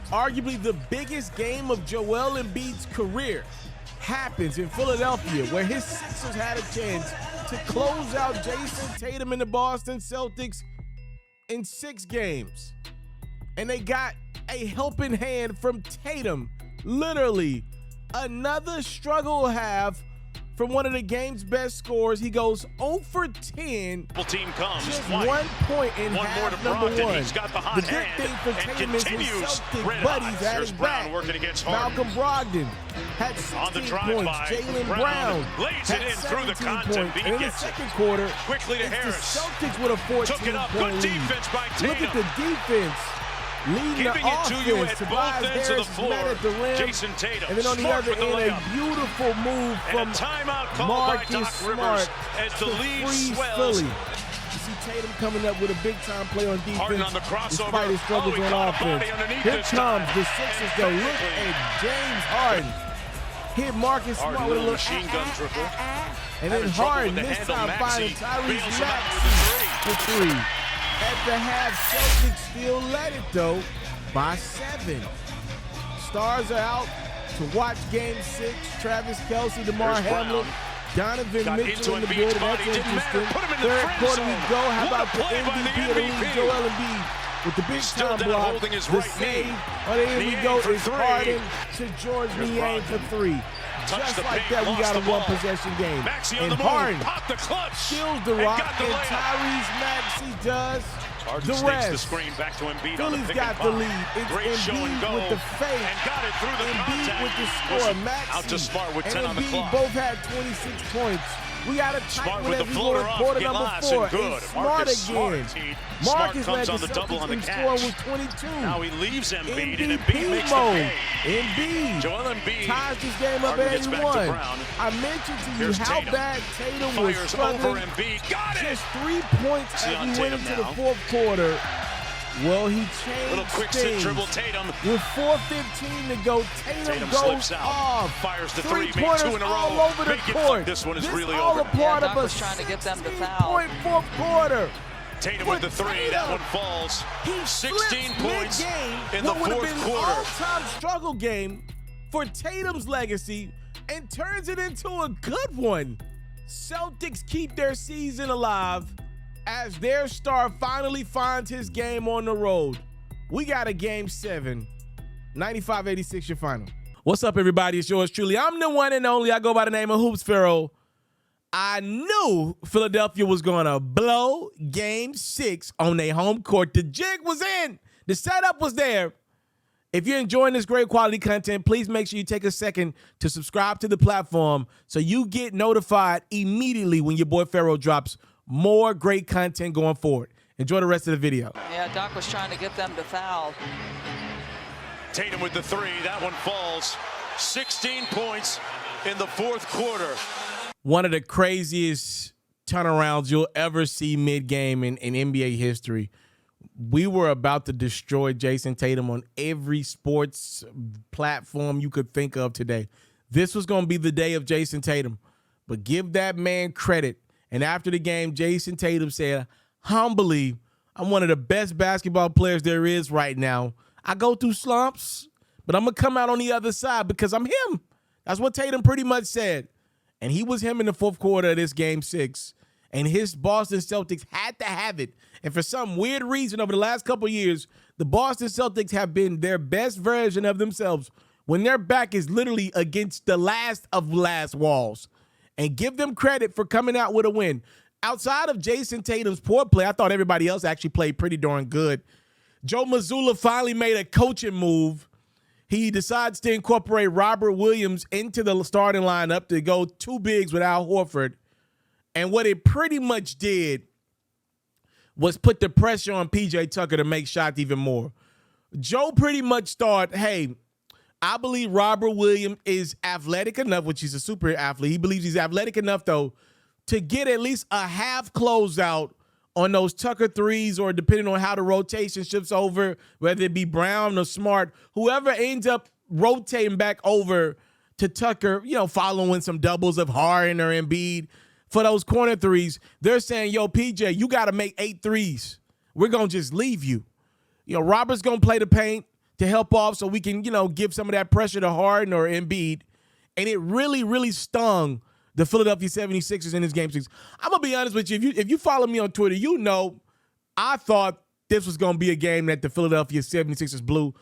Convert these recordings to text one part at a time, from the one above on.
arguably the biggest game of Joel Embiid's career happens in Philadelphia, where his Sixers had a chance to close out Jayson Tatum and the Boston Celtics in 6 games. And they got a helping hand from Tatum. Literally, another struggle half from one of the game's best scorers. He goes 0 for 10. Team comes. Just White. 1 point in One half more to number Brogdon. 1. He's got the hot The good hand thing for and Tatum is his continues Celtic red buddies hot. at Here's his Brown back. working against Harden. Malcolm Brogdon had 16 On the drive points. by Jaylen Brown Brown lays had it in through the 17 content. points. He And in the gets it. second quarter, Quickly to it's Harris. the Celtics with a 14-point Took it up. Good lead. defense by Tatum. Look at the defense. Leading Giving the it to you offense. at both ends of the floor. At the rim. Jayson Tatum. And then on the Smart other with the end, a layup. beautiful move from And a timeout called by Marcus Doc Smart Rivers as the to lead freeze swells. Philly. You see Tatum coming up with a big-time play on defense. Harden on the crossover. Despite his struggles he on caught a offense. body underneath Here this comes time. the Sixers, though. Look at James Harden. Hit Marcus Smart Harden with a little little machine gun dribble. And then Having trouble Harden with the this handle. time Maxey finding Tyrese bails him out with Maxey for 3. At the half, Celtics still led it, though, by 7. Stars are out to watch Game 6. Travis Kelce, DeMar Hamlin, Donovan Got Mitchell in the Embiid's building. body. That's Didn't matter. interesting. Put him in the Third friend quarter we zone. go. How What a about the play by the MVP of the league, MVP. Joel Embiid, with the big Still time down block. holding his The right save. knee. Oh, here we Niang go. for It's 3. Harden to George Here's Niang for Brogdon. 3. Touched Just the like paint, that, we lost got a the ball. one-possession game. Maxey on And the move. Harden Pop the clutch. steals the And rock, got the and layup. Tyrese Maxey does Harden the stakes rest. the screen back to Embiid on the Philly's pick got and the pop. lead. It's Great show and Embiid go. with the fake. And got it through the Embiid contact. with the score. Maxey Out to Smart with 10 and on the Embiid clock. both had 26 points. We got a tight Smart one with as the we go floater in off. quarter number Gillas 4. and good. It's Smart Marcus again. Smart Marcus comes led on the the double Celtics on the in catch. scoring with 22. Now he leaves Embiid, and MVP Embiid makes the mode. pay. Embiid Joel Embiid ties this game up Harden at gets back to 81. Brown. I mentioned to you Here's how Tatum. bad Tatum was Fires over struggling. Embiid. Got it! Just 3 points See as on we went Tatum into now. the fourth quarter. Well, he changed Little quick sit things. dribble Tatum. With 4:15 to go, Tatum goes slips out. off. Fires the 3, made 2 Three-pointers in a row. all over the Make it court. fun. This one is really all over. a part Doc of a was trying to get them to 16-point fourth quarter. Tatum with the 3. That one falls. He 16 flips points mid-game in the what would have fourth been quarter. An all-time struggle game for Tatum's legacy and turns it into a good one. Celtics keep their season alive as their star finally finds his game on the road. We got a game 7, 95-86 your final. What's up, everybody? It's yours truly. I'm the one and only. I go by the name of Hoops Pharaoh. I knew Philadelphia was going to blow game 6 on their home court. The jig was in. The setup was there. If you're enjoying this great quality content, please make sure you take a second to subscribe to the platform so you get notified immediately when your boy Pharaoh drops more great content going forward. Enjoy the rest of the video. Yeah, Doc was trying to get them to foul. Tatum with the 3. That one falls. 16 points in the fourth quarter. One of the craziest turnarounds you'll ever see mid-game in NBA history. We were about to destroy Jayson Tatum on every sports platform you could think of today. This was going to be the day of Jayson Tatum. But give that man credit. And after the game, Jayson Tatum said, humbly, I'm one of the best basketball players there is right now. I go through slumps, but I'm going to come out on the other side because I'm him. That's what Tatum pretty much said. And he was him in the fourth quarter of this game 6. And his Boston Celtics had to have it. And for some weird reason, over the last couple of years, the Boston Celtics have been their best version of themselves when their back is literally against the last of last walls. And give them credit for coming out with a win. Outside of Jayson Tatum's poor play, I thought everybody else actually played pretty darn good. Joe Mazzulla finally made a coaching move. He decides to incorporate Robert Williams into the starting lineup to go 2 bigs with Al Horford. And what it pretty much did was put the pressure on PJ Tucker to make shots even more. Joe pretty much thought, hey, I believe Robert Williams is athletic enough, which he's a super athlete. He believes he's athletic enough, though, to get at least a half closeout on those Tucker 3s, or depending on how the rotation shifts over, whether it be Brown or Smart, whoever ends up rotating back over to Tucker, following some doubles of Harden or Embiid for those corner 3s, they're saying, yo, PJ, you got to make 8 threes. We're going to just leave you. Robert's going to play the paint. to help off so we can, give some of that pressure to Harden or Embiid. And it really, really stung the Philadelphia 76ers in this game 6. I'm going to be honest with you. If you follow me on Twitter, I thought this was going to be a game that the Philadelphia 76ers blew.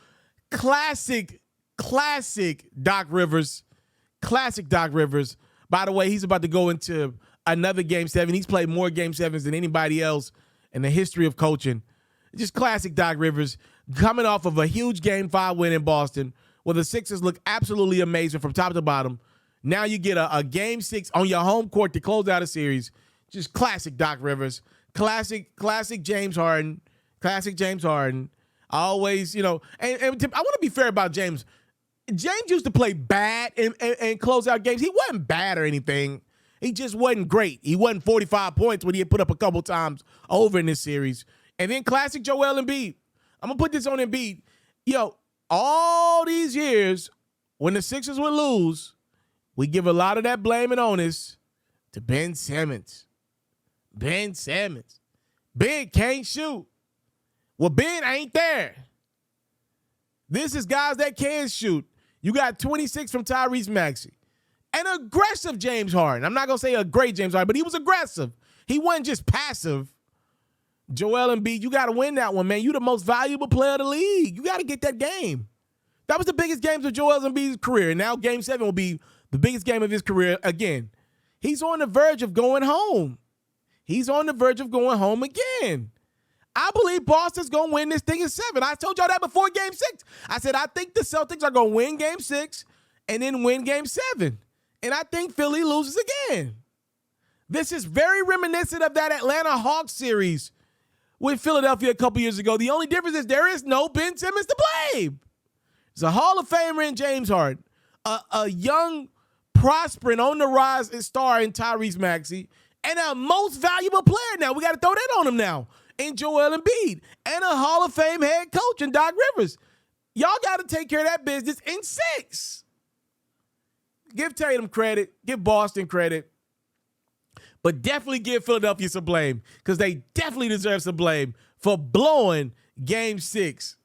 Classic Doc Rivers. Classic Doc Rivers. By the way, he's about to go into another Game 7. He's played more Game 7s than anybody else in the history of coaching. Just classic Doc Rivers coming off of a huge Game 5 win in Boston where the Sixers look absolutely amazing from top to bottom. Now you get a Game 6 on your home court to close out a series. Just classic Doc Rivers. Classic James Harden. Classic James Harden. Always, and I want to be fair about James. James used to play bad and close out games. He wasn't bad or anything. He just wasn't great. He wasn't 45 points when he had put up a couple times over in this series. And then classic Joel Embiid. I'm going to put this on Embiid. All these years, when the Sixers would lose, we give a lot of that blame and onus to Ben Simmons. Ben Simmons. Ben can't shoot. Well, Ben ain't there. This is guys that can shoot. You got 26 from Tyrese Maxey. An aggressive James Harden. I'm not going to say a great James Harden, but he was aggressive. He wasn't just passive. Joel Embiid, you got to win that one, man. You the most valuable player of the league. You got to get that game. That was the biggest games of Joel Embiid's career. And now Game 7 will be the biggest game of his career again. He's on the verge of going home. He's on the verge of going home again. I believe Boston's going to win this thing in 7. I told y'all that before Game 6. I said, I think the Celtics are going to win Game 6 and then win Game 7. And I think Philly loses again. This is very reminiscent of that Atlanta Hawks series with Philadelphia a couple years ago. The only difference is there is no Ben Simmons to blame. It's a Hall of Famer in James Harden, a young, prospering, on the rise star in Tyrese Maxey, and a most valuable player now. We got to throw that on him now. In Joel Embiid, and a Hall of Fame head coach in Doc Rivers. Y'all got to take care of that business in 6. Give Tatum credit. Give Boston credit. But definitely give Philadelphia some blame because they definitely deserve some blame for blowing Game 6